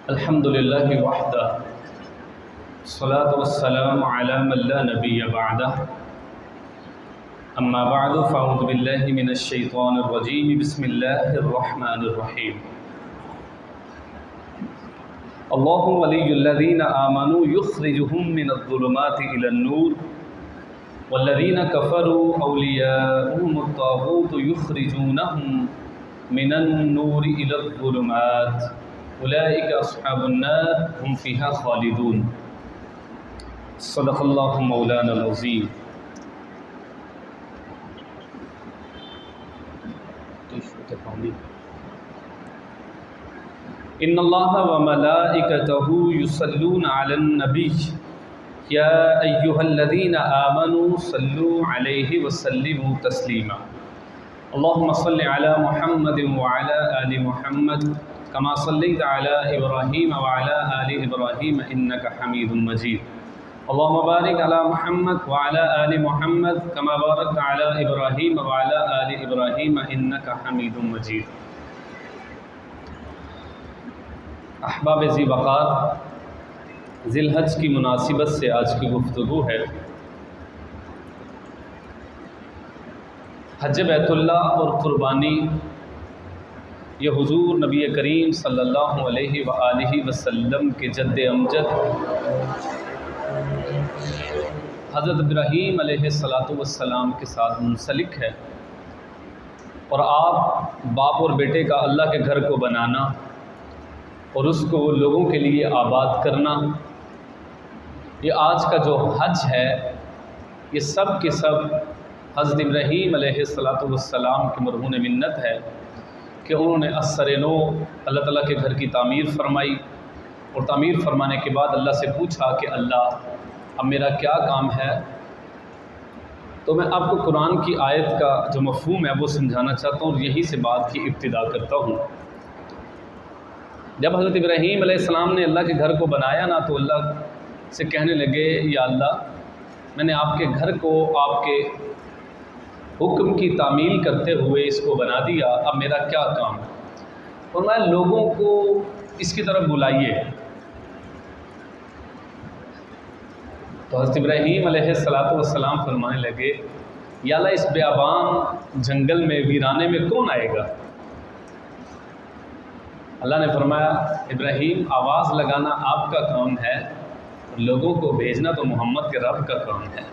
الحمد للہ وحدہ الصلاة والسلام علی من لا نبی بعدہ اما بعد فاعوذ باللہ من الشیطان الرجیم بسم اللہ الرحمن الرحیم اللہ ولی الذین آمنوا یخرجهم من الظلمات الى النور والذین کفروا اولیاؤهم الطاغوت یخرجونهم من النور الى الظلمات اولئک اصحاب النار هم فیہا خالدون۔ صدق اللہ مولانا العظیم۔ ان اللہ وملائکتہ یصلون علی النبی یا ایہا الذین آمنوا صلوا علیہ وسلموا تسلیما۔ اللہم صل علی محمد وعلی آل محمد کما صلیت علی ابراہیم وعلی آل ابراہیم انک حمید مجید۔ اللہم بارک علی محمد وعلی آل محمد کما بارکت علی ابراہیم وعلی آل ابراہیم انک حمید مجید۔ احباب ذی وقار، ذی الحج کی مناسبت سے آج کی گفتگو ہے حج بیت اللہ اور قربانی۔ یہ حضور نبی کریم صلی اللہ علیہ وآلہ وسلم کے جد امجد حضرت ابراہیم علیہ السلام کے ساتھ منسلک ہے، اور آپ باپ اور بیٹے کا اللہ کے گھر کو بنانا اور اس کو لوگوں کے لیے آباد کرنا، یہ آج کا جو حج ہے یہ سب کے سب حضرت ابراہیم علیہ السلام کی مرہون منت ہے کہ انہوں نے اثر نو اللہ تعالیٰ کے گھر کی تعمیر فرمائی، اور تعمیر فرمانے کے بعد اللہ سے پوچھا کہ اللہ اب میرا کیا کام ہے۔ تو میں آپ کو قرآن کی آیت کا جو مفہوم ہے وہ سمجھانا چاہتا ہوں، اور یہی سے بات کی ابتدا کرتا ہوں۔ جب حضرت ابراہیم علیہ السلام نے اللہ کے گھر کو بنایا نا، تو اللہ سے کہنے لگے یا اللہ میں نے آپ کے گھر کو آپ کے حکم کی تعمیل کرتے ہوئے اس کو بنا دیا، اب میرا کیا کام ہے؟ اور میں لوگوں کو اس کی طرف بلائیے۔ تو حضرت ابراہیم علیہ السلام فرمانے لگے یا اللہ اس بیابان جنگل میں ویرانے میں کون آئے گا؟ اللہ نے فرمایا ابراہیم آواز لگانا آپ کا کام ہے، اور لوگوں کو بھیجنا تو محمد کے رب کا کام ہے۔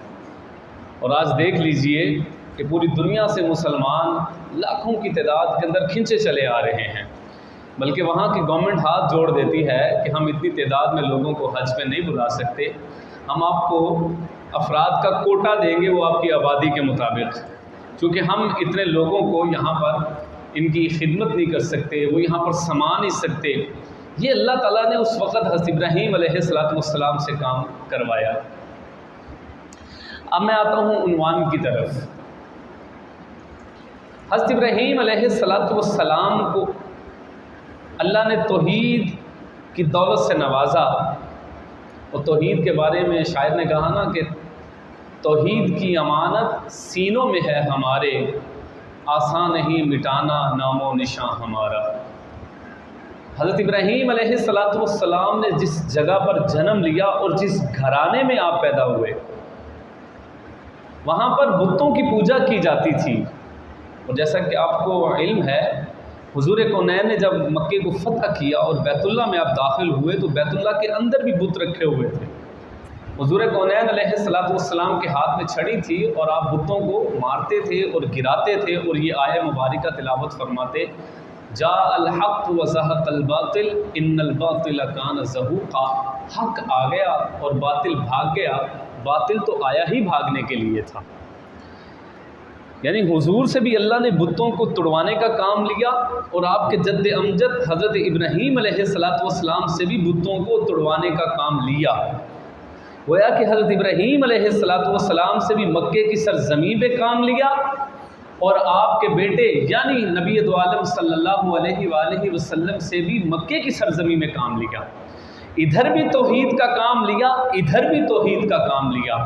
اور آج دیکھ لیجئے کہ پوری دنیا سے مسلمان لاکھوں کی تعداد کے اندر کھنچے چلے آ رہے ہیں، بلکہ وہاں کی گورنمنٹ ہاتھ جوڑ دیتی ہے کہ ہم اتنی تعداد میں لوگوں کو حج پہ نہیں بلا سکتے، ہم آپ کو افراد کا کوٹا دیں گے وہ آپ کی آبادی کے مطابق، چونکہ ہم اتنے لوگوں کو یہاں پر ان کی خدمت نہیں کر سکتے، وہ یہاں پر سما نہیں سکتے۔ یہ اللہ تعالیٰ نے اس وقت حضرت ابراہیم علیہ السلام سے کام کروایا۔ اب میں آتا ہوں عنوان کی طرف۔ حضرت ابراہیم علیہ السلام کو اللہ نے توحید کی دولت سے نوازا، اور توحید کے بارے میں شاعر نے کہا نا کہ توحید کی امانت سینوں میں ہے ہمارے، آسان نہیں مٹانا نام و نشاں ہمارا۔ حضرت ابراہیم علیہ السلام نے جس جگہ پر جنم لیا اور جس گھرانے میں آپ پیدا ہوئے، وہاں پر بتوں کی پوجا کی جاتی تھی، اور جیسا کہ آپ کو علم ہے حضور کونین نے جب مکے کو فتح کیا اور بیت اللہ میں آپ داخل ہوئے تو بیت اللہ کے اندر بھی بت رکھے ہوئے تھے۔ حضور کونین علیہ السلام کے ہاتھ میں چھڑی تھی، اور آپ بتوں کو مارتے تھے اور گراتے تھے، اور یہ آیہ مبارکہ تلاوت فرماتے جاء الحق وزهق الباطل ان الباطل کان زہوقا۔ حق آ گیا اور باطل بھاگ گیا، باطل تو آیا ہی بھاگنے کے لیے تھا۔ یعنی حضور سے بھی اللہ نے بتوں کو تڑوانے کا کام لیا، اور آپ کے جد امجد حضرت ابراہیم علیہ السلام سے بھی بتوں کو تڑوانے کا کام لیا۔ گویا کہ حضرت ابراہیم علیہ السلام سے بھی مکے کی سرزمین پہ کام لیا، اور آپ کے بیٹے یعنی نبی دو عالم صلی اللہ علیہ وآلہ وسلم سے بھی مکے کی سرزمین میں کام لیا۔ ادھر بھی توحید کا کام لیا، ادھر بھی توحید کا کام لیا،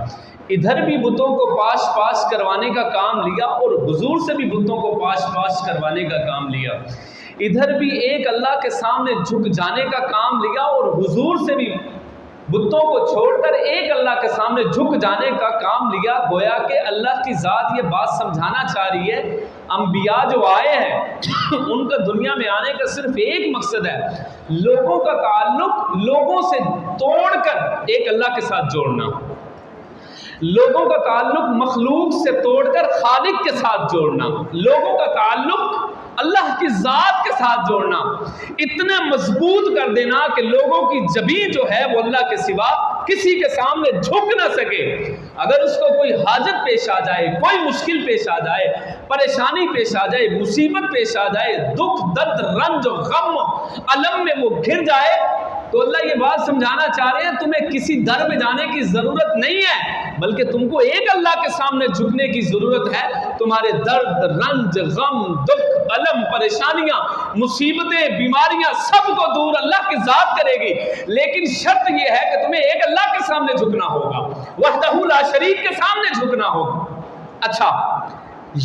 ادھر بھی بتوں کو پاش کروانے کا کام لیا، اور حضور سے بھی بتوں کو پاش کروانے کا کام لیا۔ ادھر بھی ایک اللہ کے سامنے جھک جانے کا کام لیا اور حضور سے بھی بتوں کو چھوڑ کر ایک اللہ کے سامنے جھک جانے کا کام لیا. گویا کہ اللہ کی ذات یہ بات سمجھانا چاہ رہی ہے انبیاء جو آئے ہیں ان کا دنیا میں آنے کا صرف ایک مقصد ہے, لوگوں کا تعلق لوگوں سے توڑ کر ایک اللہ کے ساتھ جوڑنا, لوگوں کا تعلق مخلوق سے توڑ کر خالق کے ساتھ جوڑنا, لوگوں کا تعلق اللہ کی ذات کے ساتھ جوڑنا, اتنا مضبوط کر دینا کہ لوگوں کی جبین جو ہے وہ اللہ کے سوا کسی کے سامنے جھک نہ سکے. اگر اس کو کوئی حاجت پیش آ جائے, کوئی مشکل پیش آ جائے, پریشانی پیش آ جائے, مصیبت پیش آ جائے, دکھ درد رنج غم الم میں وہ گھر جائے, تو اللہ یہ بات سمجھانا چاہ رہے ہیں تمہیں کسی در میں جانے کی ضرورت نہیں ہے, بلکہ تم کو ایک اللہ کے سامنے جھکنے کی ضرورت ہے. تمہارے درد رنج غم دکھ الم پریشانیاں مصیبتیں بیماریاں سب کو دور اللہ کی ذات کرے گی, لیکن شرط یہ ہے کہ تمہیں ایک اللہ کے سامنے جھکنا ہوگا, وحدہ لا شریک کے سامنے جھکنا ہوگا. اچھا,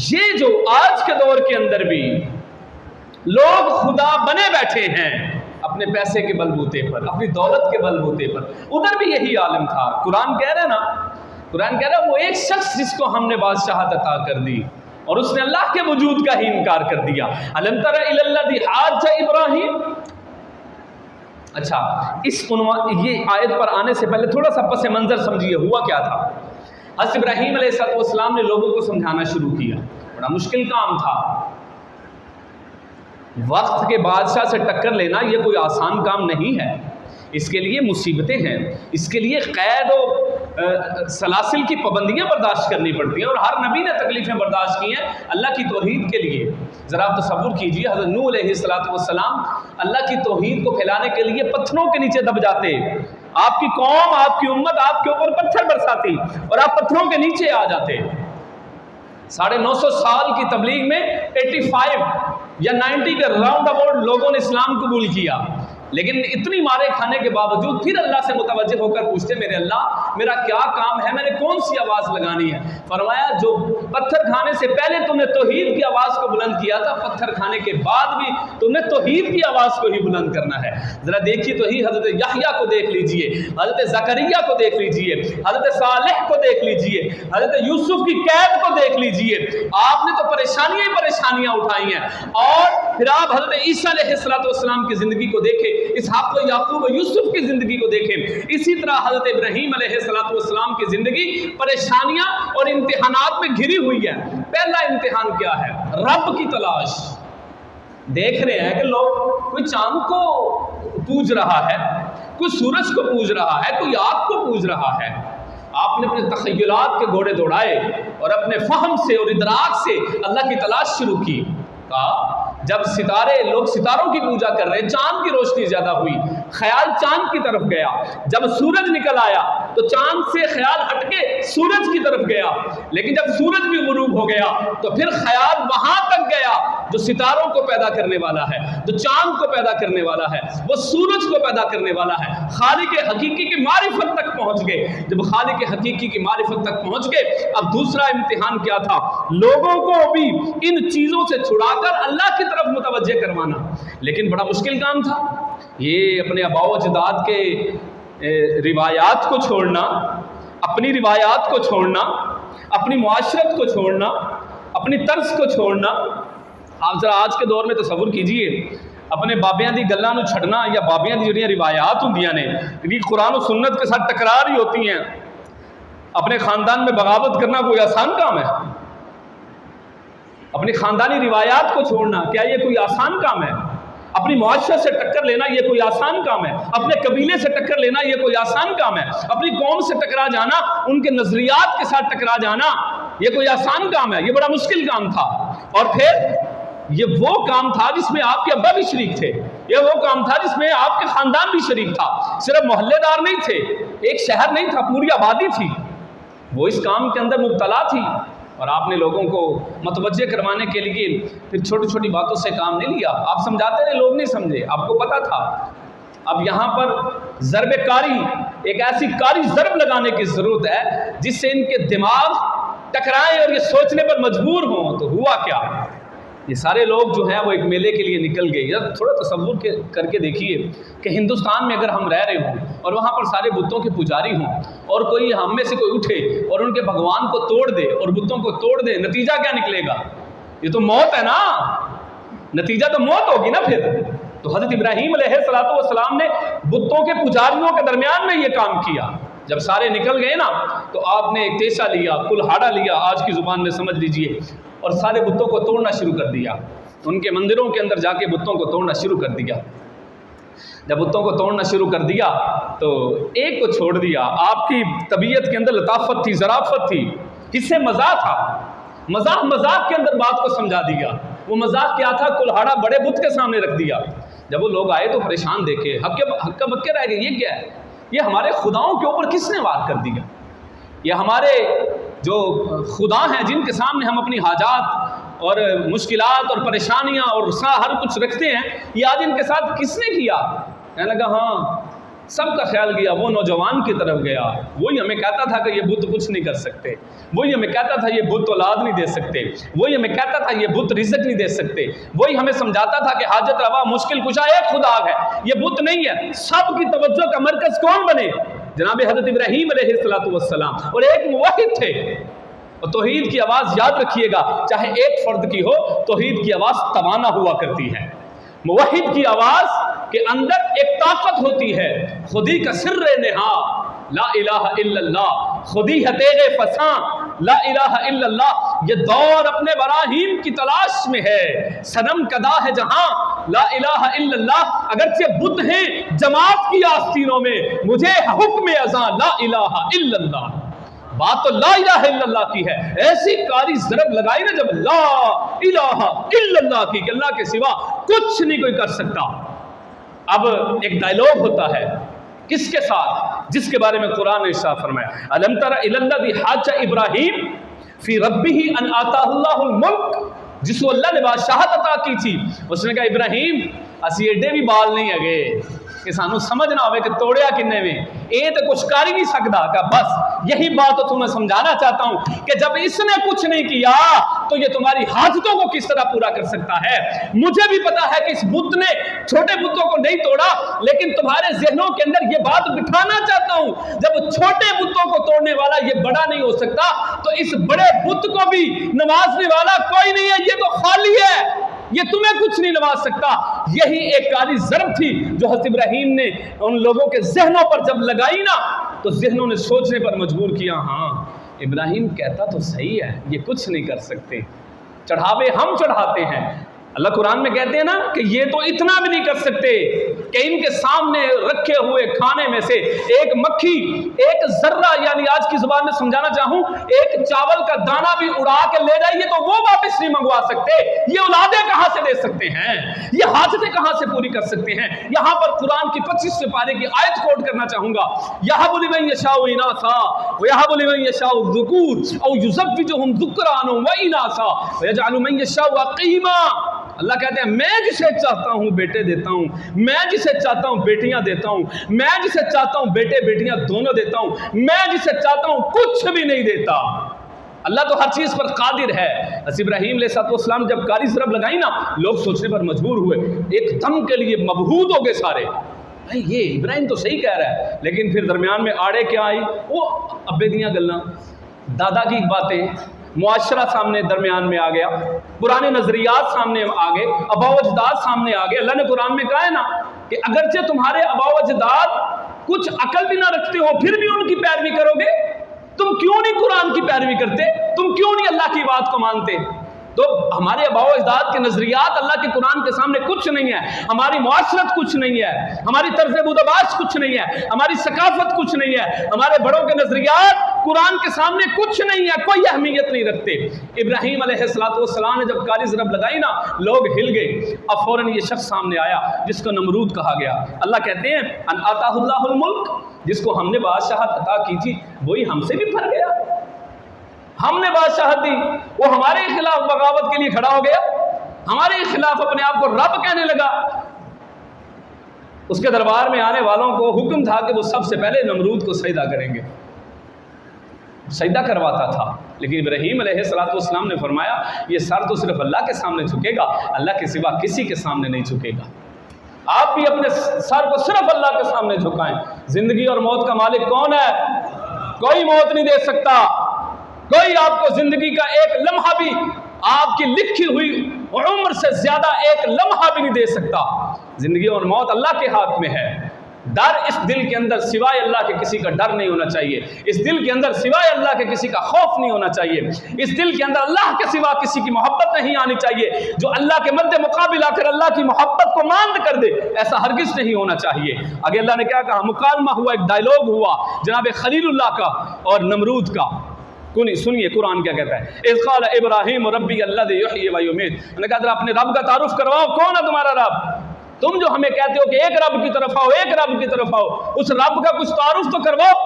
یہ جو آج کے دور کے اندر بھی لوگ خدا بنے بیٹھے ہیں اپنے پیسے کے بلبوتے پر, اپنی دولت کے بلبوتے پر, ادھر بھی یہی عالم تھا. قرآن کہہ رہا ہے نا, قرآن کہہ رہا ہے وہ ایک شخص جس کو ہم نے بادشاہت عطا کر دی اور اس نے اللہ کے وجود کا ہی انکار کر دیا. الم تر الی الذی حاج ابراہیم. اچھا, اس عنوان یہ آیت پر آنے سے پہلے تھوڑا سا پس منظر سمجھیے ہوا کیا تھا. حضرت ابراہیم علیہ السلام نے لوگوں کو سمجھانا شروع کیا, بڑا مشکل کام تھا. وقت کے بادشاہ سے ٹکر لینا یہ کوئی آسان کام نہیں ہے, اس کے لیے مصیبتیں ہیں, اس کے لیے قید و سلاسل کی پابندیاں برداشت کرنی پڑتی ہیں, اور ہر نبی نے تکلیفیں برداشت کی ہیں اللہ کی توحید کے لیے. ذرا آپ تصور کیجئے, حضرت نوح علیہ السلام اللہ کی توحید کو پھیلانے کے لیے پتھروں کے نیچے دب جاتے, آپ کی قوم آپ کی امت آپ کے اوپر پتھر برساتی اور آپ پتھروں کے نیچے آ جاتے. 950 سال کی تبلیغ میں 85 یا 90 کے راؤنڈ اباؤٹ لوگوں نے اسلام قبول کیا, لیکن اتنی مارے کھانے کے باوجود پھر اللہ سے متوجہ ہو کر پوچھتے میرے اللہ میرا کیا کام ہے, میں نے کون سی آواز لگانی ہے. فرمایا جو پتھر کھانے سے پہلے تم نے توحید کی آواز کو بلند کیا تھا, پتھر کھانے کے بعد بھی تم نے توحید کی آواز کو ہی بلند کرنا ہے. ذرا دیکھیے تو ہی حضرت یحییٰ کو دیکھ لیجئے, حضرت زکریا کو دیکھ لیجئے, حضرت صالح کو دیکھ لیجئے, حضرت یوسف کی قید کو دیکھ لیجئے. آپ نے تو پریشانیاں ہی پریشانیاں اٹھائی ہیں. اور پھر آپ حضرت عیسیٰ علیہ السلام کی زندگی کو دیکھیں, اسحاق و یعقوب و یوسف کی زندگی کو دیکھیں. اسی طرح حضرت ابراہیم علیہ السلام کی زندگی پریشانیاں اور امتحانات میں گھری ہوئی ہے. پہلا امتحان کیا ہے؟ رب کی تلاش. دیکھ رہے ہیں کہ لوگ کوئی چاند کو پوج رہا ہے, کوئی سورج کو پوج رہا ہے, کوئی آگ کو پوج رہا ہے. آپ نے اپنے تخیلات کے گھوڑے دوڑائے اور اپنے فہم سے اور ادراک سے اللہ کی تلاش شروع کی. کہا جب لوگ ستاروں کی پوجا کر رہے, چاند کی روشنی زیادہ ہوئی, خیال چاند کی طرف گیا. جب سورج نکل آیا تو چاند سے خیال ہٹ کے سورج کی طرف گیا, لیکن جب سورج بھی غروب ہو گیا تو پھر خیال وہاں تک گیا جو ستاروں کو پیدا کرنے والا ہے, جو چاند کو پیدا کرنے والا ہے, وہ سورج کو پیدا کرنے والا ہے. خالق حقیقی کی معرفت تک پہنچ گئے. جب خالق حقیقی کی معرفت تک پہنچ گئے, اب دوسرا امتحان کیا تھا؟ لوگوں کو بھی ان چیزوں سے چھڑا کر اللہ کی طرف متوجہ کروانا. لیکن بڑا مشکل کام تھا. یہ اپنے آباء و اجداد کے روایات کو چھوڑنا, اپنی روایات کو چھوڑنا, اپنی معاشرت کو چھوڑنا, اپنی طرز کو چھوڑنا. آپ ذرا آج کے دور میں تصور کیجئے, اپنے بابیاں دی گلاں نو چھڑنا یا بابیاں دی جڑیاں روایات ہوندیاں نے یہ قرآن و سنت کے ساتھ ٹکرار ہی ہوتی ہیں. اپنے خاندان میں بغاوت کرنا کوئی آسان کام ہے؟ اپنی خاندانی روایات کو چھوڑنا کیا یہ کوئی آسان کام ہے؟ اپنی معاشرت سے ٹکر لینا یہ کوئی آسان کام ہے؟ اپنے قبیلے سے ٹکر لینا یہ کوئی آسان کام ہے؟ اپنی قوم سے ٹکرا جانا, ان کے نظریات کے ساتھ ٹکرا جانا یہ کوئی آسان کام ہے؟ یہ بڑا مشکل کام تھا. اور پھر یہ وہ کام تھا جس میں آپ کے ابا بھی شریک تھے, یہ وہ کام تھا جس میں آپ کے خاندان بھی شریک تھا. صرف محلے دار نہیں تھے, ایک شہر نہیں تھا, پوری آبادی تھی, وہ اس کام کے اندر مبتلا تھی. اور آپ نے لوگوں کو متوجہ کروانے کے لیے پھر چھوٹی چھوٹی باتوں سے کام نہیں لیا. آپ سمجھاتے رہے, لوگ نہیں سمجھے, آپ کو پتا تھا. اب یہاں پر ضرب کاری, ایک ایسی کاری ضرب لگانے کی ضرورت ہے جس سے ان کے دماغ ٹکرائیں اور یہ سوچنے پر مجبور ہوں. تو ہوا کیا؟ یہ سارے لوگ جو ہیں وہ ایک میلے کے لیے نکل گئے. اب تھوڑا تصور کر کے دیکھیے کہ ہندوستان میں اگر ہم رہ رہے ہوں اور وہاں پر سارے بتوں کے پجاری ہوں اور کوئی ہم میں سے کوئی اٹھے اور ان کے بھگوان کو توڑ دے اور بتوں کو توڑ دے, نتیجہ کیا نکلے گا؟ یہ تو موت ہے نا, نتیجہ تو موت ہوگی نا پھر. تو حضرت ابراہیم علیہ السلام نے بتوں کے پجاریوں کے درمیان میں یہ کام کیا. جب سارے نکل گئے نا تو آپ نے ایک تیسا لیا, کلہاڑا لیا, آج کی زبان میں سمجھ لیجئے, اور سارے بتوں کو توڑنا شروع کر دیا. ان کے مندروں کے اندر جا کے بتوں کو توڑنا شروع کر دیا. جب بتوں کو توڑنا شروع کر دیا تو ایک کو چھوڑ دیا. آپ کی طبیعت کے اندر لطافت تھی, ظرافت تھی, اس سے مزاح تھا, مذاق کے اندر بات کو سمجھا دیا. وہ مذاق کیا تھا؟ کلہاڑا بڑے بت کے سامنے رکھ دیا. جب وہ لوگ آئے تو پریشان دیکھے, ہکے بکے رہ گئے, یہ کیا ہے؟ یہ ہمارے خداؤں کے اوپر کس نے وار کر دیا؟ یہ ہمارے جو خدا ہیں جن کے سامنے ہم اپنی حاجات اور مشکلات اور پریشانیاں اور ہر کچھ رکھتے ہیں, یہ آج ان کے ساتھ کس نے کیا؟ کہنے لگا ہاں سب کا خیال گیا وہ نوجوان کی طرف گیا. وہی ہمیں کہتا تھا کہ یہ بت کچھ نہیں کر سکتے, وہی ہمیں کہتا تھا یہ بت اولاد نہیں دے سکتے, وہی ہمیں کہتا تھا یہ بت رزق نہیں دے سکتے, وہی ہمیں سمجھاتا تھا کہ حاجت روا مشکل کشا ایک خدا ہے, یہ بت نہیں ہے. سب کی توجہ کا مرکز کون بنے؟ جناب حضرت ابراہیم علیہ السلام. اور ایک موحد تھے. اور توحید کی آواز یاد رکھیے گا, چاہے ایک فرد کی ہو, توحید کی آواز توانا ہوا کرتی ہے. موحد کی آواز کے اندر ایک طاقت ہوتی ہے, خودی کا سر نہا لا الہ الا اللہ, خودی ہے تیغ فساں لا الہ الا اللہ. یہ دور اپنے براہیم کی تلاش میں ہے, صنم کدا ہے جہاں لا الہ الا اللہ. اگرچہ بت ہیں جماعت کی آستینوں میں, مجھے حکم اذاں لا الہ الا اللہ. بات تو لا الہ الا اللہ کی ہے. ایسی کاری ضرب لگائی نا جب لا الہ الا اللہ کی, کہ اللہ کے سوا کچھ نہیں کوئی کر سکتا. اب ایک ڈائلوگ ہوتا ہے کس کے ساتھ؟ جس کے بارے میں قرآن نے ارشاد فرمایا, الم تر الی الذی حاج ابراہیم فی ربہ ان آتاہ اللہ الملک. جس کو اللہ نے بادشاہت عطا کی تھی, اس نے کہا ابراہیم اسی ایڈے بھی بال نہیں ہے کہ سانو سمجھ نہ ہوئے کہ توڑیا کنے میں, اے تو کچھ کر ہی نہیں سکتا. کہ بس یہی بات تو تمہیں سمجھانا چاہتا ہوں کہ جب اس نے کچھ نہیں کیا تو یہ تمہاری حاجتوں کو کس طرح پورا کر سکتا ہے. مجھے بھی پتا ہے کہ اس بت نے چھوٹے بتوں کو نہیں توڑا, لیکن تمہارے ذہنوں کے اندر یہ بات بٹھانا چاہتا ہوں, جب چھوٹے بتوں کو توڑنے والا یہ بڑا نہیں ہو سکتا تو اس بڑے بت کو بھی نوازنے والا کوئی نہیں ہے. یہ تو خالی ہے, یہ تمہیں کچھ نہیں نواز سکتا. یہی ایک کاری ضرب تھی جو حضرت ابراہیم نے ان لوگوں کے ذہنوں پر جب لگائی نا تو ذہنوں نے سوچنے پر مجبور کیا, ہاں ابراہیم کہتا تو صحیح ہے, یہ کچھ نہیں کر سکتے. چڑھاوے ہم چڑھاتے ہیں. اللہ قرآن میں کہتے ہیں نا کہ یہ تو اتنا بھی نہیں کر سکتے کہ ان کے سامنے رکھے ہوئے کھانے میں سے ایک مکھی, ایک ذرہ, یعنی آج کی زبان میں سمجھانا چاہوں ایک چاول کا دانہ بھی اڑا کے لے جائیے تو وہ واپس نہیں منگوا سکتے. یہ اولادیں کہاں سے دے سکتے ہیں, یہ حاجتیں کہاں سے پوری کر سکتے ہیں. یہاں پر قرآن کی 25 پارے کی آیت کوٹ کرنا چاہوں گا, یَهَبُ لِمَن یَشَاءُ إِنَاثًا وَيَهَبُ لِمَن یَشَاءُ الذُّکُورَ أَوْ يُزَوِّجُهُمْ ذُکْرَانًا وَإِنَاثًا وَيَجْعَلُ مَن یَشَاءُ عَقِیمًا. اللہ کہتے ہیں میں جسے چاہتا ہوں بیٹے دیتا ہوں, میں جسے چاہتا ہوں بیٹیاں دیتا ہوں, میں جسے چاہتا ہوں بیٹے بیٹیاں دونوں دیتا ہوں, میں جسے چاہتا ہوں کچھ بھی نہیں دیتا. اللہ تو ہر چیز پر قادر ہے. حضرت ابراہیم علیہ السلام جب کاری ضرب لگائی نا, لوگ سوچنے پر مجبور ہوئے, ایک دم کے لیے مبہوت ہو گئے سارے. یہ ابراہیم تو صحیح کہہ رہا ہے, لیکن پھر درمیان میں آڑے کیا آئی, وہ ابے دیاں گلاں, دادا کی باتیں, معاشرہ سامنے درمیان میں آ گیا, پرانے نظریات سامنے آ گئے, آباء و اجداد سامنے آ گئے. اللہ نے قرآن میں کہا ہے نا کہ اگرچہ تمہارے آباء و اجداد کچھ عقل بھی نہ رکھتے ہو پھر بھی ان کی پیروی کرو گے. تم کیوں نہیں قرآن کی پیروی کرتے, تم کیوں نہیں اللہ کی بات کو مانتے. تو ہمارے آباء و اجداد کے نظریات اللہ کے قرآن کے سامنے کچھ نہیں ہے, ہماری معاشرت کچھ نہیں ہے, ہماری طرز بودباش کچھ نہیں ہے, ہماری ثقافت کچھ نہیں ہے, ہمارے بڑوں کے نظریات قرآن کے سامنے کچھ نہیں ہے, کوئی اہمیت نہیں رکھتے. ابراہیم علیہ السلام نے جب کاری ضرب لگائی نا, لوگ ہل گئے. اب فوراً یہ شخص سامنے آیا جس کو نمرود کہا گیا. اللہ کہتے ہیں ان آتاہ اللہ الملک, جس کو ہم نے بادشاہت عطا کی تھی وہی ہم سے بھی پھر گیا. ہم نے بادشاہت دی, وہ ہمارے خلاف بغاوت کے لیے کھڑا ہو گیا, ہمارے خلاف اپنے آپ کو رب کہنے لگا. اس کے دربار میں آنے والوں کو حکم تھا کہ وہ سب سے پہلے نمرود کو سجدہ کریں گے, سجدہ کرواتا تھا. لیکن ابراہیم علیہ السلام نے فرمایا یہ سر تو صرف اللہ کے سامنے جھکے گا، اللہ کے سوا کسی کے سامنے نہیں جھکے گا۔ آپ بھی اپنے سر کو صرف اللہ کے سامنے جھکائیں۔ زندگی اور موت کا مالک کون ہے؟ کوئی موت نہیں دے سکتا، کوئی آپ کو زندگی کا ایک لمحہ بھی، آپ کی لکھی ہوئی عمر سے زیادہ ایک لمحہ بھی نہیں دے سکتا۔ زندگی اور موت اللہ کے ہاتھ میں ہے۔ ڈر اس دل کے اندر سوائے اللہ کے کسی کا ڈر نہیں ہونا چاہیے، اس دل کے اندر سوائے اللہ کے کسی کا خوف نہیں ہونا چاہیے، اس دل کے اندر اللہ کے سوا کسی کی محبت نہیں آنی چاہیے۔ جو اللہ کے مد مقابل آ کر اللہ کی محبت کو ماند کر دے، ایسا ہرگز نہیں ہونا چاہیے۔ آگے اللہ نے کیا کہا؟ مکالمہ ہوا، ایک ڈائلاگ ہوا جناب خلیل اللہ کا اور نمرود کا۔ سنیے قرآن کیا کہتا ہے۔ اذ قال ابراہیم ربی الذی یحیی و یمیت، انہوں نے کہا ذرا اپنے رب کا تعارف کرواؤ، کون ہے تمہارا رب؟ تم جو ہمیں کہتے ہو کہ ایک رب کی طرف آؤ، ایک رب کی طرف آؤ، اس رب کا کچھ تعارف تو کرواؤ۔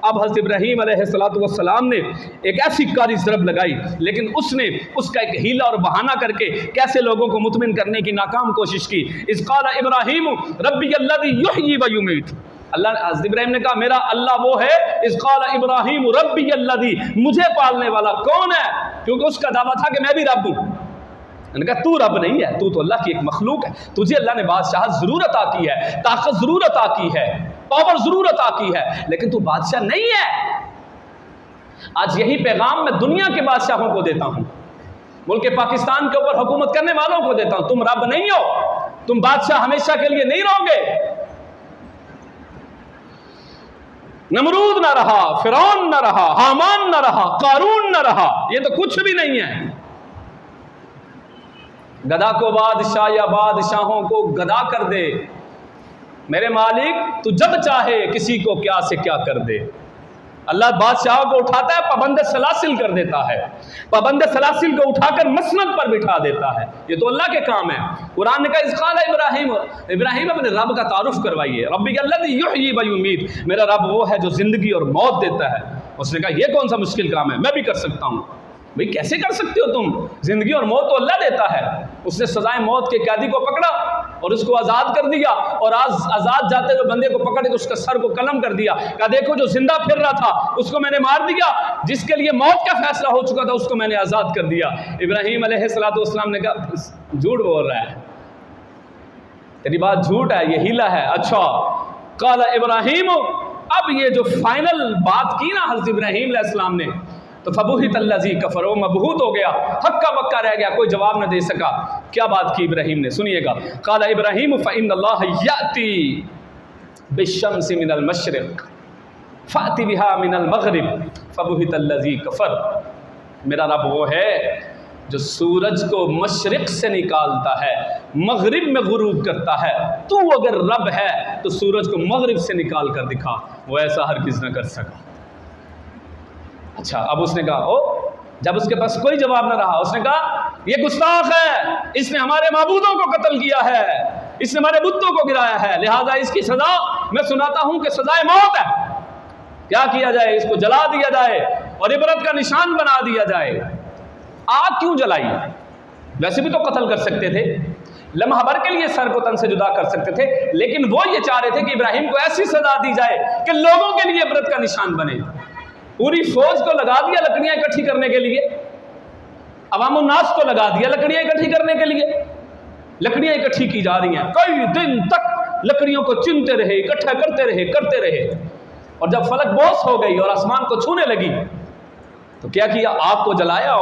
اب حضرت ابراہیم علیہ السلام نے ایک ایسی کاری ضرب لگائی، لیکن اس نے اس کا ایک ہیلا اور بہانہ کر کے کیسے لوگوں کو مطمئن کرنے کی ناکام کوشش کی۔ اذ قال ابراہیم ربی الذی یحیی و یمیت، حضرت ابراہیم نے کہا میرا اللہ وہ ہے۔ اذ قال ابراہیم ربی الذی، مجھے پالنے والا کون ہے؟ کیونکہ اس کا دعویٰ تھا کہ میں بھی رب ہوں۔ میں نے کہا تو رب نہیں ہے، تو اللہ کی ایک مخلوق ہے، تجھے اللہ نے بادشاہت ضرور عطا کی ہے، طاقت ضرور عطا کی ہے، پاور ضرور عطا کی ہے، لیکن تو بادشاہ نہیں ہے۔ آج یہی پیغام میں دنیا کے بادشاہوں کو دیتا ہوں، ملک پاکستان کے اوپر حکومت کرنے والوں کو دیتا ہوں، تم رب نہیں ہو، تم بادشاہ ہمیشہ کے لیے نہیں رہو گے۔ نمرود نہ رہا، فرعون نہ رہا، حامان نہ رہا، قارون نہ رہا، یہ تو کچھ بھی نہیں ہے۔ گدھا کو بادشاہ یا بادشاہوں کو گدھا کر دے، میرے مالک تو جب چاہے کسی کو کیا سے کیا کر دے۔ اللہ بادشاہوں کو اٹھاتا ہے، پابند سلاسل کر دیتا ہے، پابند سلاسل کو اٹھا کر مسند پر بٹھا دیتا ہے، یہ تو اللہ کے کام ہے۔ قرآن نے کہا اذ قال ابراہیم اپنے رب کا تعارف کروائیے، ربی الذی یحیی و یمیت، میرا رب وہ ہے جو زندگی اور موت دیتا ہے۔ اس نے کہا یہ کون سا مشکل کام ہے، میں بھی کر سکتا ہوں۔ بھئی کیسے کر سکتے ہو تم؟ زندگی اور موت تو اللہ دیتا ہے۔ اس نے سزائے موت کے قیدی کو پکڑا اور اس کو آزاد کر دیا، اور آزاد جاتے ہوئے بندے کو پکڑ کے اس کا سر کو قلم کر دیا، کہا دیکھو جو زندہ پھر رہا تھا اس کو میں نے مار دیا، جس کے لیے موت کا فیصلہ ہو چکا تھا اس کو میں نے آزاد کر دیا۔ ابراہیم علیہ السلام نے کہا جھوٹ بول رہا ہے، تیری بات جھوٹ ہے، یہ ہیلا ہے۔ اچھا، قال ابراہیم، اب یہ جو فائنل بات کی نا حضرت ابراہیم علیہ السلام نے، تو فبہت الذی کفر، وہ مبہوت ہو گیا، ہکا بکا رہ گیا، کوئی جواب نہ دے سکا۔ کیا بات کی ابراہیم نے؟ سنیے گا۔ قال ابراہیم فإن اللہ یأتی بالشمس من المشرق فأتی بها من المغرب فبہت الذی کفر، میرا رب وہ ہے جو سورج کو مشرق سے نکالتا ہے، مغرب میں غروب کرتا ہے، تو اگر رب ہے تو سورج کو مغرب سے نکال کر دکھا، وہ ایسا ہرگز نہ کر سکا۔ اچھا، اب اس نے کہا جب اس کے پاس کوئی جواب نہ رہا، اس نے کہا یہ گستاخ ہے، اس نے ہمارے معبودوں کو قتل کیا ہے، اس نے ہمارے بتوں کو گرایا ہے، لہٰذا اس کی سزا میں سناتا ہوں کہ سزائے موت ہے۔ کیا کیا جائے؟ اس کو جلا دیا جائے اور عبرت کا نشان بنا دیا جائے۔ آگ کیوں جلائی؟ ویسے بھی تو قتل کر سکتے تھے، لمحہ بھر کے لیے سر کو تن سے جدا کر سکتے تھے، لیکن وہ یہ چاہ رہے تھے کہ ابراہیم کو ایسی سزا دی جائے کہ لوگوں کے لیے عبرت کا نشان بنے۔ پوری فوج کو لگا دیا لکڑیاں اکٹھی کرنے کے لیے، عوام الناس کو لگا دیا لکڑیاں اکٹھی کرنے کے لیے، لکڑیاں اکٹھی کی جا رہی ہیں، کئی دن تک لکڑیوں کو چنتے رہے، اکٹھا کرتے رہے، اور جب فلک بوس ہو گئی اور آسمان کو چھونے لگی تو کیا کیا؟ آگ کو جلایا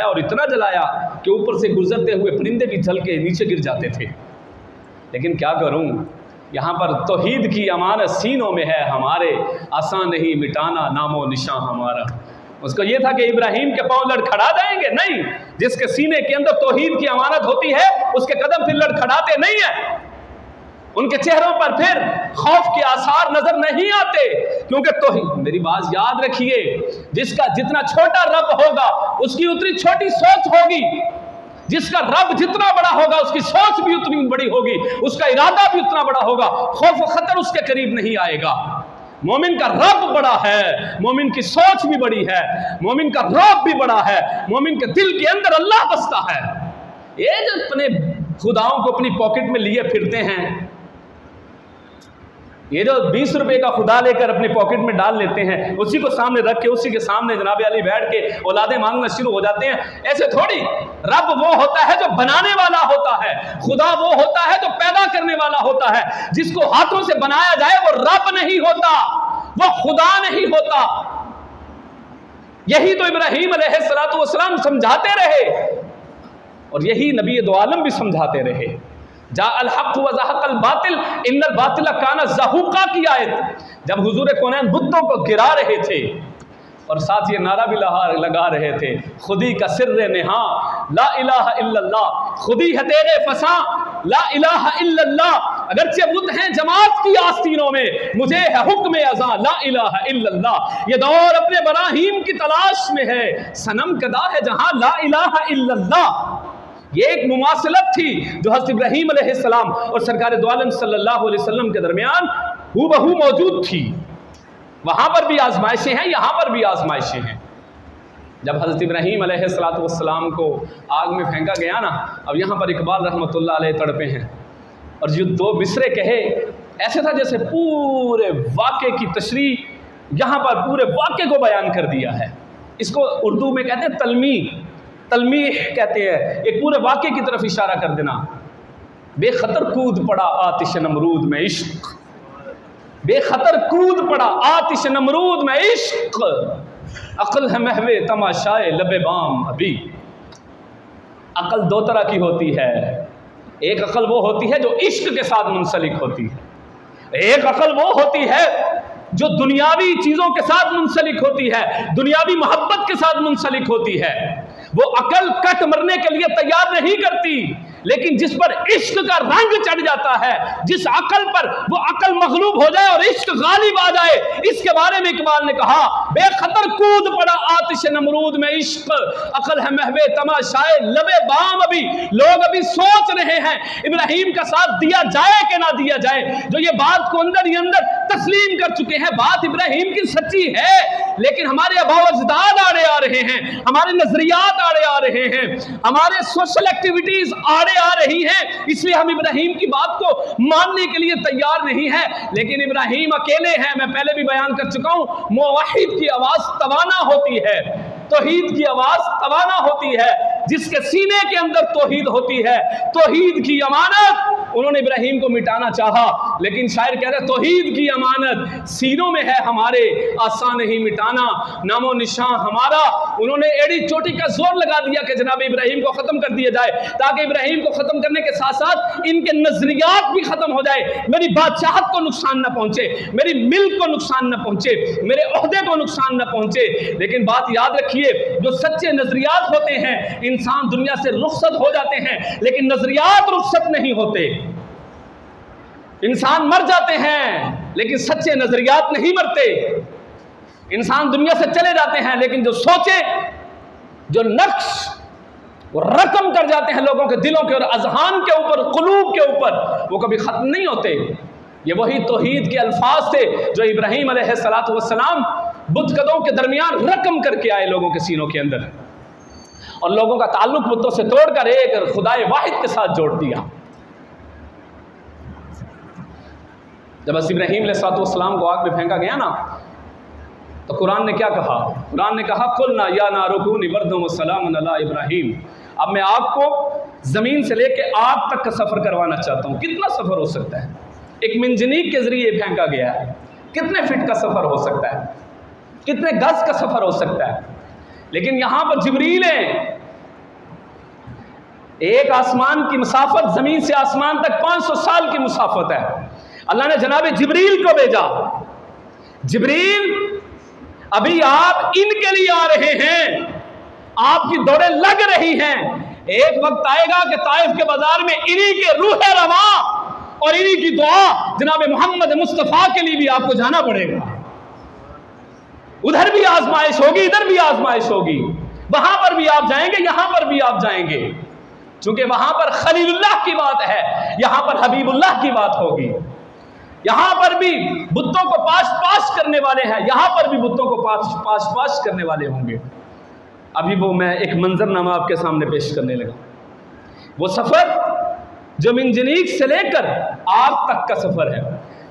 اور اتنا جلایا کہ اوپر سے گزرتے ہوئے پرندے بھی جل کے نیچے گر جاتے تھے۔ لیکن کیا کروں، یہاں پر توحید کی امانت سینوں میں ہے ہمارے، آسان نہیں مٹانا نام و نشان ہمارا۔ اس کو یہ تھا کہ ابراہیم کے پاؤں لڑکھڑا جائیں گے؟ نہیں، جس کے سینے کے اندر توحید کی امانت ہوتی ہے اس کے قدم پھر لڑکھڑاتے نہیں ہیں، ان کے چہروں پر پھر خوف کے آثار نظر نہیں آتے، کیونکہ توحید، میری بات یاد رکھیے، جس کا جتنا چھوٹا رب ہوگا اس کی اتنی چھوٹی سوچ ہوگی، جس کا رب جتنا بڑا ہوگا اس کی سوچ بھی اتنی بڑی ہوگی، اس کا ارادہ بھی اتنا بڑا ہوگا، خوف و خطر اس کے قریب نہیں آئے گا۔ مومن کا رب بڑا ہے، مومن کی سوچ بھی بڑی ہے، مومن کا رب بھی بڑا ہے، مومن کے دل کے اندر اللہ بستا ہے۔ یہ جو اپنے خداؤں کو اپنی پاکٹ میں لیے پھرتے ہیں، یہ جو 20 روپے کا خدا لے کر اپنے پاکٹ میں ڈال لیتے ہیں، اسی کو سامنے رکھ کے اسی کے سامنے جناب علی بیٹھ کے اولادیں مانگنا شروع ہو جاتے ہیں. ایسے تھوڑی. رب وہ ہوتا ہے جو بنانے والا ہوتا ہے، خدا وہ ہوتا ہے جو پیدا کرنے والا ہوتا ہے. جس کو ہاتھوں سے بنایا جائے وہ رب نہیں ہوتا، وہ خدا نہیں ہوتا. یہی تو ابراہیم علیہ السلام سمجھاتے رہے، اور یہی نبی دو عالم بھی سمجھاتے رہے. جاء الحق وزهق الباطل ان الباطل کان زہوقا کی آیت، جب حضور کونین بتوں کو گرا رہے تھے اور ساتھ یہ نعرہ بھی لگا رہے تھے، خودی کا سر نہاں لا الہ الا اللہ، خودی ہے تیرے فساں لا الہ الا اللہ. اگرچہ بت ہیں جماعت کی آستینوں میں، مجھے ہے حکم اذاں لا الہ الا اللہ. یہ دور اپنے براہیم کی تلاش میں ہے، صنم کدا ہے جہاں لا الہ الا اللہ. یہ ایک مماثلت تھی جو حضرت ابراہیم علیہ السلام اور سرکار دو عالم صلی اللہ علیہ وسلم کے درمیان ہو بہو موجود تھی. وہاں پر بھی آزمائشیں ہیں، یہاں پر بھی آزمائشیں ہیں. جب حضرت ابراہیم علیہ السلام کو آگ میں پھینکا گیا نا، اب یہاں پر اقبال رحمۃ اللہ علیہ تڑپے ہیں، اور جو 2 مصرے کہے ایسے تھا جیسے پورے واقعے کی تشریح یہاں پر پورے واقعے کو بیان کر دیا ہے. اس کو اردو میں کہتے ہیں تلمیح کہتے ہیں، ایک پورے واقعے کی طرف اشارہ کر دینا. بے خطر کود پڑا آتش نمرود میں عشق، بے خطر کود پڑا آتش نمرود میں عشق، عقل ہے محو تماشائے لب بام ابھی. عقل 2 طرح کی ہوتی ہے. ایک عقل وہ ہوتی ہے جو عشق کے ساتھ منسلک ہوتی ہے، ایک عقل وہ ہوتی ہے جو دنیاوی چیزوں کے ساتھ منسلک ہوتی ہے، دنیاوی محبت کے ساتھ منسلک ہوتی ہے. وہ عقل کٹ مرنے کے لیے تیار نہیں کرتی، لیکن جس پر عشق کا رنگ چڑھ جاتا ہے، جس عقل پر وہ عقل مغلوب ہو جائے اور عشق غالب آ جائے، اس کے بارے میں اقبال نے کہا بے خطر کود پڑا آتش نمرود میں عشق، عقل ہے محو تماشائے لب بام ابھی. لوگ ابھی سوچ رہے ہیں ابراہیم کا ساتھ دیا جائے کہ نہ دیا جائے. جو یہ بات کو اندر ہی اندر تسلیم کر چکے ہیں، بات ابراہیم کی سچی ہے، لیکن ہمارے آباء و اجداد آڑے آ رہے ہیں، ہمارے نظریات آڑے آ رہے ہیں، ہمارے سوشل ایکٹیویٹیز آڑے آ رہی ہیں، اس لیے ہم ابراہیم کی بات کو ماننے کے لیے تیار نہیں ہیں. لیکن ابراہیم اکیلے ہیں. میں پہلے بھی بیان کر چکا ہوں، موحد کی آواز توانا ہوتی ہے، توحید کی آواز توانا ہوتی ہے. جس کے سینے کے اندر توحید ہوتی ہے، توحید کی امانت، انہوں نے ابراہیم کو مٹانا چاہا، لیکن شاعر کہہ رہے توحید کی امانت سینوں میں ہے ہمارے، آسان نہیں مٹانا نام و نشان ہمارا. انہوں نے ایڑی چوٹی کا زور لگا دیا کہ جناب ابراہیم کو ختم کر دیا جائے، تاکہ ابراہیم کو ختم کرنے کے ساتھ ساتھ ان کے نظریات بھی ختم ہو جائے، میری بادشاہت کو نقصان نہ پہنچے، میری ملک کو نقصان نہ پہنچے، میرے عہدے کو نقصان نہ پہنچے. لیکن بات یاد رکھیے، جو سچے نظریات ہوتے ہیں انسان دنیا سے رخصت ہو جاتے ہیں، لیکن نظریات رخصت نہیں ہوتے. انسان مر جاتے ہیں لیکن سچے نظریات نہیں مرتے. انسان دنیا سے چلے جاتے ہیں لیکن جو سوچے، جو نقش وہ رقم کر جاتے ہیں لوگوں کے دلوں کے اور اذہان کے اوپر، قلوب کے اوپر، وہ کبھی ختم نہیں ہوتے. یہ وہی توحید کے الفاظ تھے جو ابراہیم علیہ السلام بت قدوں کے درمیان رقم کر کے آئے لوگوں کے سینوں کے اندر، اور لوگوں کا تعلق بتوں سے توڑ کر ایک خدائے واحد کے ساتھ جوڑ دیا. جب ابراہیم علیہ السلام کو آگ میں پھینکا گیا نا، تو قرآن نے کیا کہا؟ قرآن نے کہا قُلْنَا يَا نَارُ كُونِي بَرْدًا وَسَلَامًا عَلَىٰ ابراہیم. اب میں آپ کو زمین سے لے کے آگ تک کا سفر کروانا چاہتا ہوں. کتنا سفر ہو سکتا ہے؟ ایک منجنیق کے ذریعے پھینکا گیا ہے. کتنے فٹ کا سفر ہو سکتا ہے؟ کتنے گز کا سفر ہو سکتا ہے؟ لیکن یہاں پر جبریل ہیں. ایک آسمان کی مسافت زمین سے آسمان تک 500 سال کی مسافت ہے. اللہ نے جناب جبریل کو بھیجا. جبریل ابھی آپ ان کے لیے آ رہے ہیں، آپ کی دوڑیں لگ رہی ہیں. ایک وقت آئے گا کہ طائف کے بازار میں انہی کے روح رواں اور انہی کی دعا جناب محمد مصطفیٰ کے لیے بھی آپ کو جانا پڑے گا. ادھر بھی آزمائش ہوگی، ادھر بھی آزمائش ہوگی. وہاں پر بھی آپ جائیں گے، یہاں پر بھی آپ جائیں گے. چونکہ وہاں پر خلیل اللہ کی بات ہے، یہاں پر حبیب اللہ کی بات ہوگی. یہاں پر بھی بتوں کو پاش کرنے والے ہیں، یہاں پر بھی بتوں کو پاش کرنے والے ہوں گے. ابھی وہ میں ایک منظر نامہ آپ کے سامنے پیش کرنے لگا. وہ سفر جو منجنیق سے لے کر آگ تک کا سفر ہے.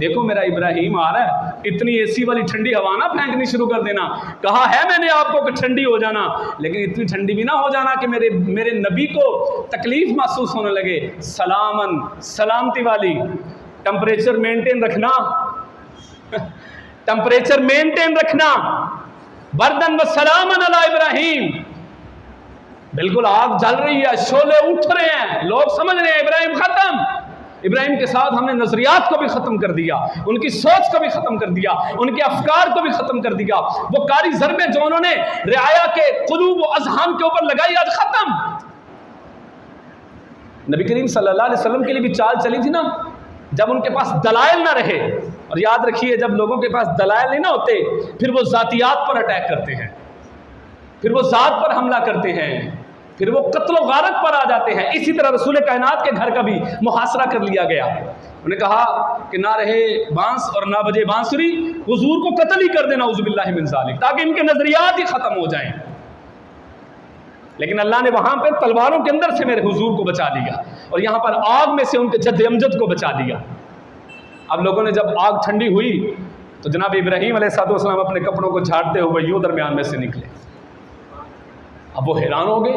دیکھو میرا ابراہیم آ رہا ہے، اتنی اے سی والی ٹھنڈی ہوا نہ پھینکنی شروع کر دینا۔ کہا ہے میں نے آپ کو کہ ٹھنڈی ہو جانا، لیکن اتنی ٹھنڈی بھی نہ ہو جانا کہ میرے نبی کو تکلیف محسوس ہونے لگے۔ سلامن، سلامتی والی، ٹمپریچر مینٹین رکھنا، ٹمپریچر مینٹین رکھنا۔ بردن و سلامن علی ابراہیم، بالکل آگ جل رہی ہے، شعلے اٹھ رہے ہیں، لوگ سمجھ رہے ہیں ابراہیم ختم۔ ابراہیم کے ساتھ ہم نے نظریات کو بھی ختم کر دیا، ان کی سوچ کو بھی ختم کر دیا، ان کے افکار کو بھی ختم کر دیا۔ وہ کاری ضربیں جو انہوں نے رعایا کے قلوب و اذہان کے اوپر لگائی، آج ختم۔ نبی کریم صلی اللہ علیہ وسلم کے لیے بھی چال چلی تھی نا، جب ان کے پاس دلائل نہ رہے۔ اور یاد رکھیے جب لوگوں کے پاس دلائل نہیں نہ ہوتے، پھر وہ ذاتیات پر اٹیک کرتے ہیں، پھر وہ ذات پر حملہ کرتے ہیں، پھر وہ قتل و غارت پر آ جاتے ہیں۔ اسی طرح رسول کائنات کے گھر کا بھی محاصرہ کر لیا گیا۔ انہوں نے کہا کہ نہ رہے بانس اور نہ بجے بانسری، حضور کو قتل ہی کر دینا، اعوذ باللہ من ذالک، تاکہ ان کے نظریات ہی ختم ہو جائیں۔ لیکن اللہ نے وہاں پہ تلواروں کے اندر سے میرے حضور کو بچا لیا، اور یہاں پر آگ میں سے ان کے جد امجد کو بچا لیا۔ اب لوگوں نے جب آگ ٹھنڈی ہوئی تو جناب ابراہیم علیہ السلام اپنے کپڑوں کو جھاڑتے ہوئے یوں درمیان میں سے نکلے۔ اب وہ حیران ہو گئے،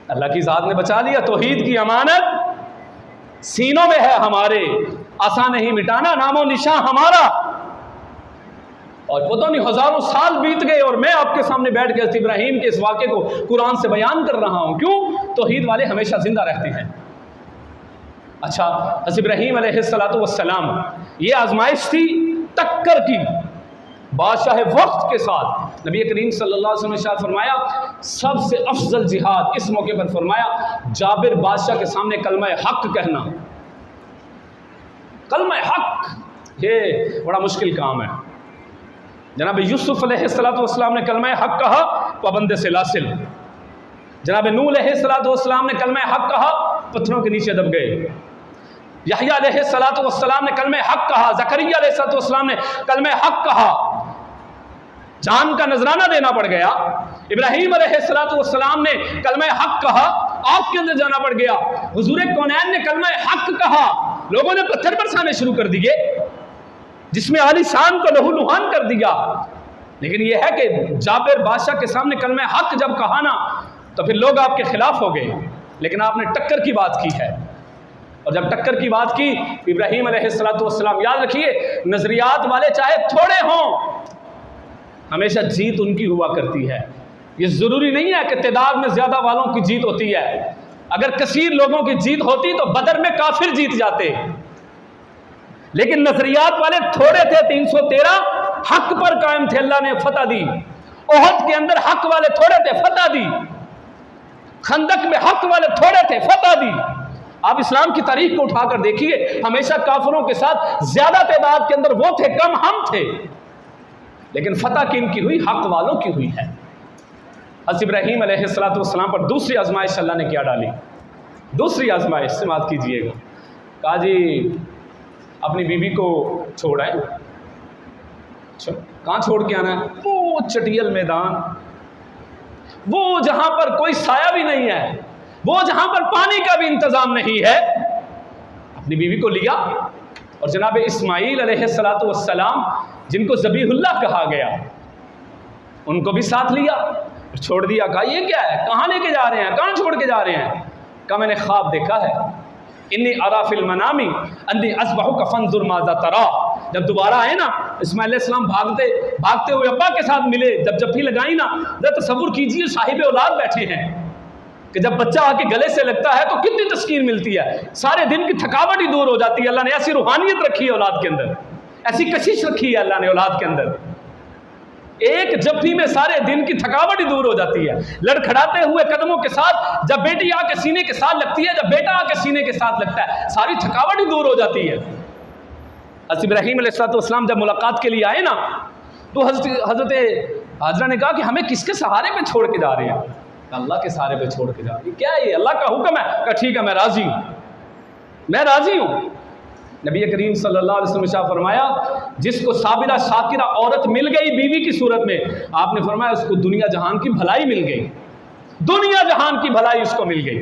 اللہ کی ذات نے بچا لیا۔ توحید کی امانت سینوں میں ہے ہمارے، آسان نہیں مٹانا نام و نشاں ہمارا۔ اور پتہ نہیں ہزاروں سال بیت گئے اور میں آپ کے سامنے بیٹھ کے حضرت ابراہیم کے اس واقعے کو قرآن سے بیان کر رہا ہوں۔ کیوں؟ توحید والے ہمیشہ زندہ رہتے ہیں۔ اچھا، حضرت ابراہیم علیہ السلام، یہ آزمائش تھی ٹکر کی بادشاہ وقت کے ساتھ۔ نبی کریم صلی اللہ علیہ وسلم نے ارشاد فرمایا سب سے افضل جہاد، اس موقع پر فرمایا جابر بادشاہ کے سامنے کلمہ حق کہنا۔ کلمہ حق یہ بڑا مشکل کام ہے۔ جناب یوسف علیہ السلام نے کلمہ حق کہا، پابند سلاسل۔ جناب نوح علیہ السلام نے کلمہ حق کہا، پتھروں کے نیچے دب گئے۔ یحییٰ علیہ السلام نے کلمہ حق کہا، زکریا علیہ السلام نے کلمہ حق کہا، جان کا نذرانہ دینا پڑ گیا۔ ابراہیم علیہ السلام نے کلمہ حق کہا، آگ کے اندر جانا پڑ گیا۔ حضور کونین نے کلمہ حق کہا، لوگوں نے پتھر برسانے شروع کر دیے، جس میں عالی شان کو لہو لہان کر دیا۔ لیکن یہ ہے کہ جابر بادشاہ کے سامنے کلمہ حق جب کہا نا تو پھر لوگ آپ کے خلاف ہو گئے، لیکن آپ نے ٹکر کی بات کی ہے۔ اور جب ٹکر کی بات کی ابراہیم علیہ السلام، یاد رکھیے نظریات والے چاہے تھوڑے ہوں، ہمیشہ جیت ان کی ہوا کرتی ہے۔ یہ ضروری نہیں ہے کہ تعداد میں زیادہ والوں کی جیت ہوتی ہے۔ اگر کثیر لوگوں کی جیت ہوتی تو بدر میں کافر جیت جاتے، لیکن نظریات والے تھوڑے تھے، 313 حق پر قائم تھے، اللہ نے فتح دی۔ احد کے اندر حق والے تھوڑے تھے، فتح دی۔ خندق میں حق والے تھوڑے تھے، فتح دی۔ آپ اسلام کی تاریخ کو اٹھا کر دیکھیے، ہمیشہ کافروں کے ساتھ زیادہ تعداد کے اندر وہ تھے، کم ہم تھے، لیکن فتح کن کی ہوئی؟ حق والوں کی ہوئی ہے۔ حضرت ابراہیم علیہ السلام پر دوسری آزمائش اللہ نے کیا ڈالی؟ دوسری آزمائش سماعت کیجئے گا۔ کہا جی اپنی بیوی کو چھوڑ آئے۔ کہاں چھوڑ کے آنا ہے؟ وہ چٹیل میدان، وہ جہاں پر کوئی سایہ بھی نہیں ہے، وہ جہاں پر پانی کا بھی انتظام نہیں ہے۔ اپنی بیوی کو لیا اور جناب اسماعیل علیہ السلام جن کو ذبیح اللہ کہا گیا، ان کو بھی ساتھ لیا اور چھوڑ دیا۔ کہا یہ کیا ہے؟ کہاں لے کے جا رہے ہیں؟ کہاں چھوڑ کے جا رہے ہیں؟ کہا میں نے خواب دیکھا ہے، انی اری فی المنام انی اذبحک فانظر ماذا تری۔ جب دوبارہ آئے نا اسماعیل علیہ السلام بھاگتے ہوئے ابا کے ساتھ ملے، جب جفی لگائی نا، ذرا تصور کیجئے صاحب اولاد بیٹھے ہیں کہ جب بچہ آ کے گلے سے لگتا ہے تو کتنی تسکین ملتی ہے، سارے دن کی تھکاوٹ ہی دور ہو جاتی ہے۔ اللہ نے ایسی روحانیت رکھی ہے اولاد کے اندر، ایسی کشش رکھی ہے اللہ نے اولاد کے اندر، ایک جفی میں سارے دن کی تھکاوٹ ہی دور ہو جاتی ہے۔ لڑکھڑاتے ہوئے قدموں کے ساتھ جب بیٹی آ کے سینے کے ساتھ لگتی ہے، جب بیٹا آ کے سینے کے ساتھ لگتا ہے، ساری تھکاوٹ ہی دور ہو جاتی ہے۔ حضرت ابراہیم علیہ السلام جب ملاقات کے لیے آئے نا تو حضرت حاجرہ نے کہا کہ ہمیں کس کے سہارے پہ چھوڑ کے جا رہے ہیں؟ اللہ کے سہارے پہ چھوڑ کے جا رہے ہیں۔ کیا یہ اللہ کا حکم ہے؟ کہا ٹھیک ہے میں راضی ہوں، میں راضی ہوں۔ نبی کریم صلی اللہ علیہ وسلم نے فرمایا جس کو صابرہ شاکرہ عورت مل گئی بیوی کی صورت میں، آپ نے فرمایا اس کو دنیا جہان کی بھلائی مل گئی، دنیا جہان کی بھلائی اس کو مل گئی۔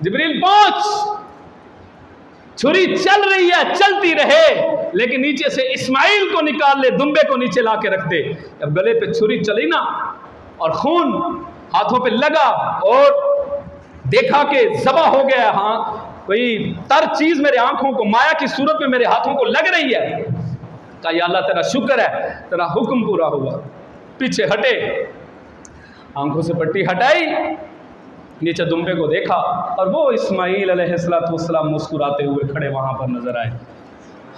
جبریل پہنچ، چھری چل رہی ہے، چلتی رہے، لیکن نیچے سے اسماعیل کو نکال لے، دمبے کو نیچے لا کے رکھ دے۔ جب گلے پہ چھری چلی نا اور خون ہاتھوں پہ لگا اور دیکھا کہ ذبح ہو گیا، ہاں کوئی تر چیز میرے آنکھوں کو مایا کی صورت میں میرے ہاتھوں کو لگ رہی ہے، کہا یا اللہ تیرا شکر ہے، تیرا حکم پورا ہوا۔ پیچھے ہٹے، آنکھوں سے پٹی ہٹائی، نیچے دمبے کو دیکھا اور وہ اسماعیل علیہ السلام مسکراتے ہوئے کھڑے وہاں پر نظر آئے۔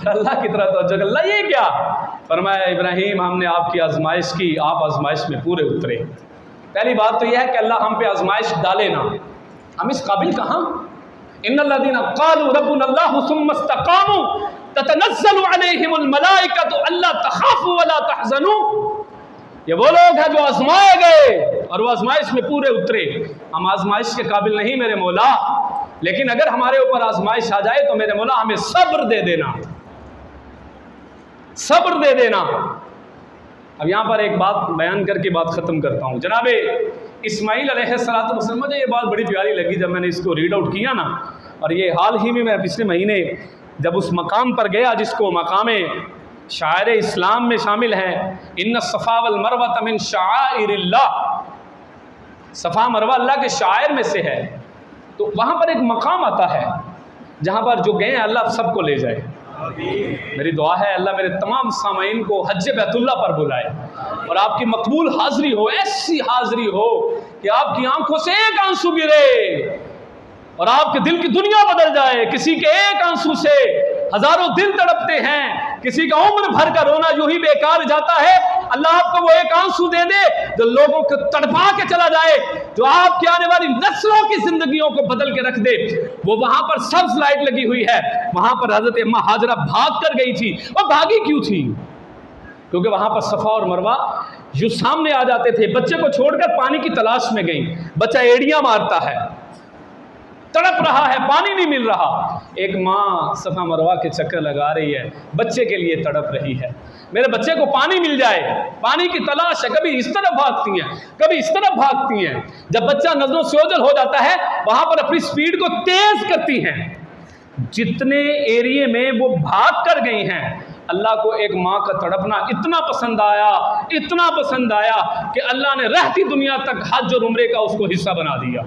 اللہ کی طرح توجہ، اللہ یہ کیا؟ فرمایا ابراہیم ہم نے آپ کی آزمائش کی، آپ آزمائش میں پورے اترے۔ پہلی بات تو یہ ہے کہ اللہ ہم پہ آزمائش ڈالے نا، ہم اس قابل کہاں؟ ان الذین قالوا ربنا اللہ ثم استقاموا تتنزل علیہم الملائکۃ الا تخافوا ولا تحزنوا۔ یہ وہ لوگ ہیں جو آزمائے گئے اور وہ آزمائش میں پورے اترے۔ ہم آزمائش کے قابل نہیں میرے مولا، لیکن اگر ہمارے اوپر آزمائش آ جائے تو میرے مولا ہمیں صبر دے دینا، صبر دے دینا۔ اب یہاں پر ایک بات بیان کر کے بات ختم کرتا ہوں۔ جناب اسماعیل علیہ السلام، مجھے یہ بات بڑی پیاری لگی جب میں نے اس کو ریڈ آؤٹ کیا نا، اور یہ حال ہی میں پچھلے مہینے جب اس مقام پر گیا جس کو مقام شاعر اسلام میں شامل ہے، ان الصفا والمروہ من شعائر اللہ، صفا مروہ اللہ کے شاعر میں سے ہے، تو وہاں پر ایک مقام آتا ہے جہاں پر جو گئے ہیں اللہ سب کو لے جائے۔ میری دعا ہے اللہ میرے تمام سامعین کو حج بیت اللہ پر بلائے اور آپ کی مقبول حاضری ہو، ایسی حاضری ہو کہ آپ کی آنکھوں سے ایک آنسو گرے اور آپ کے دل کی دنیا بدل جائے۔ کسی کے ایک آنسو سے ہزاروں دل تڑپتے ہیں، کسی کا عمر بھر کا رونا یوں ہی بیکار جاتا ہے، اللہ آپ کو وہ ایک آنسو دے دے جو لوگوں کو تڑپا کے چلا جائے، جو آپ کی آنے والی نسلوں کی زندگیوں کو بدل کے رکھ دے۔ وہ وہاں پر سبز لائٹ لگی ہوئی ہے، وہاں پر حضرت اماں ہاجرہ بھاگ کر گئی تھی، اور بھاگی کیوں تھی؟ کیونکہ وہاں پر صفا اور مروہ جو سامنے آ جاتے تھے، بچے کو چھوڑ کر پانی کی تلاش میں گئیں، بچہ ایڑیاں مارتا ہے، تڑپ رہا ہے، پانی نہیں مل رہا، ایک ماں صفا مروہ کے چکر لگا رہی ہے، بچے کے لیے تڑپ رہی ہے، میرے بچے کو پانی مل جائے، پانی کی تلاش ہے، کبھی اس طرف بھاگتی ہیں، کبھی اس طرف بھاگتی ہیں، جب بچہ نظروں سے اوجھل ہو جاتا ہے وہاں پر اپنی سپیڈ کو تیز کرتی ہیں۔ جتنے ایریے میں وہ بھاگ کر گئی ہیں، اللہ کو ایک ماں کا تڑپنا اتنا پسند آیا، اتنا پسند آیا کہ اللہ نے رہتی دنیا تک حج اور عمرے کا اس کو حصہ بنا دیا۔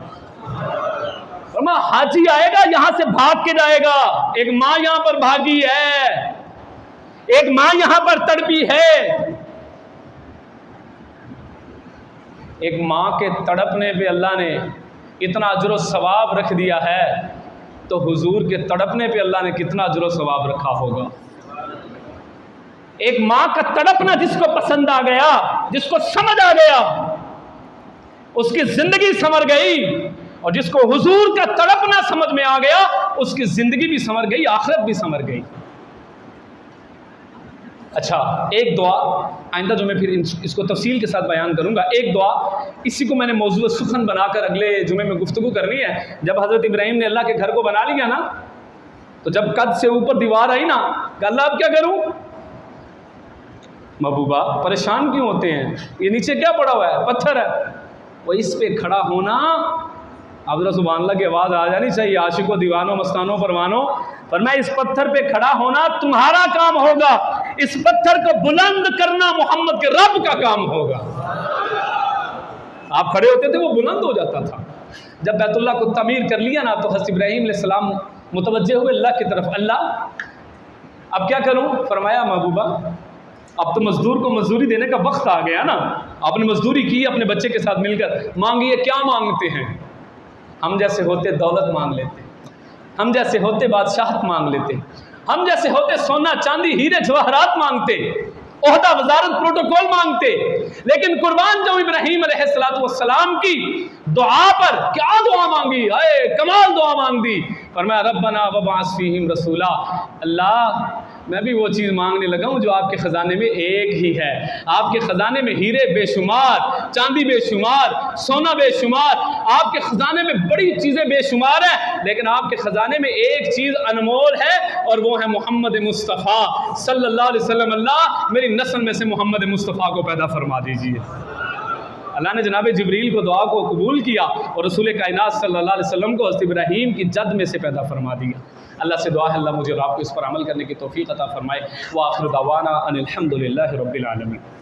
فرمایا حاجی آئے گا یہاں سے بھاگ کے جائے گا، ایک ماں یہاں پر بھاگی ہے، ایک ماں یہاں پر تڑپی ہے۔ ایک ماں کے تڑپنے پہ اللہ نے اتنا اجر و ثواب رکھ دیا ہے، تو حضور کے تڑپنے پہ اللہ نے کتنا اجر و ثواب رکھا ہوگا۔ ایک ماں کا تڑپنا جس کو پسند آ گیا، جس کو سمجھ آ گیا، اس کی زندگی سنور گئی، اور جس کو حضور کا تڑپنا سمجھ میں آ گیا اس کی زندگی بھی سنور گئی، آخرت بھی سنور گئی۔ اچھا ایک دعا آئندہ جو میں پھر اس کو تفصیل کے ساتھ بیان کروں گا، ایک دعا اسی کو میں نے موضوع سخن بنا کر اگلے جمعے میں گفتگو کرنی ہے۔ جب حضرت ابراہیم نے اللہ کے گھر کو بنا لیا نا، تو جب قد سے اوپر دیوار آئی نا، کہ اللہ اب کیا کروں؟ محبوبہ پریشان کیوں ہوتے ہیں؟ یہ نیچے کیا پڑا ہوا ہے؟ پتھر ہے، وہ اس پہ کھڑا ہونا، اب ذرا سبحان اللہ کی آواز آ جانی چاہیے عاشقوں دیوانوں مستانوں پروانوں، پر میں اس پتھر پہ کھڑا ہونا تمہارا کام ہوگا، اس پتھر کو بلند کرنا محمد کے رب کا کام ہوگا۔ آپ کھڑے ہوتے تھے وہ بلند ہو جاتا تھا۔ جب بیت اللہ کو تعمیر کر لیا نا، تو حضرت ابراہیم علیہ السلام متوجہ ہوئے اللہ کی طرف، اللہ اب کیا کروں؟ فرمایا محبوبہ اب تو مزدور کو مزدوری دینے کا وقت آ گیا نا، آپ نے مزدوری کی اپنے بچے کے ساتھ مل کر، مانگیے کیا مانگتے ہیں؟ ہم جیسے ہوتے دولت مانگ لیتے، ہم جیسے ہوتے بادشاہت مانگ لیتے، ہم جیسے ہوتے سونا چاندی ہیرے جواہرات مانگتے، عہدہ وزارت پروٹوکول مانگتے، لیکن قربان جو ابراہیم علیہ السلام کی دعا پر کیا دعا مانگی، اے کمال دعا مانگ دی، فرمایا ربنا وبعث فیہم رسولا، اللہ میں بھی وہ چیز مانگنے لگا ہوں جو آپ کے خزانے میں ایک ہی ہے۔ آپ کے خزانے میں ہیرے بے شمار، چاندی بے شمار، سونا بے شمار، آپ کے خزانے میں بڑی چیزیں بے شمار ہیں، لیکن آپ کے خزانے میں ایک چیز انمول ہے، اور وہ ہے محمد مصطفیٰ صلی اللہ علیہ وسلم۔ اللہ میری نسل میں سے محمد مصطفیٰ کو پیدا فرما دیجیے۔ اللہ نے جناب جبریل کو دعا کو قبول کیا اور رسول کائنات صلی اللہ علیہ وسلم کو حضرت ابراہیم کی جد میں سے پیدا فرما دیا۔ اللہ سے دعا ہے اللہ مجھے اور آپ کو اس پر عمل کرنے کی توفیق عطا فرمائے۔ وآخر دعوانا ان الحمد للہ رب العالمین۔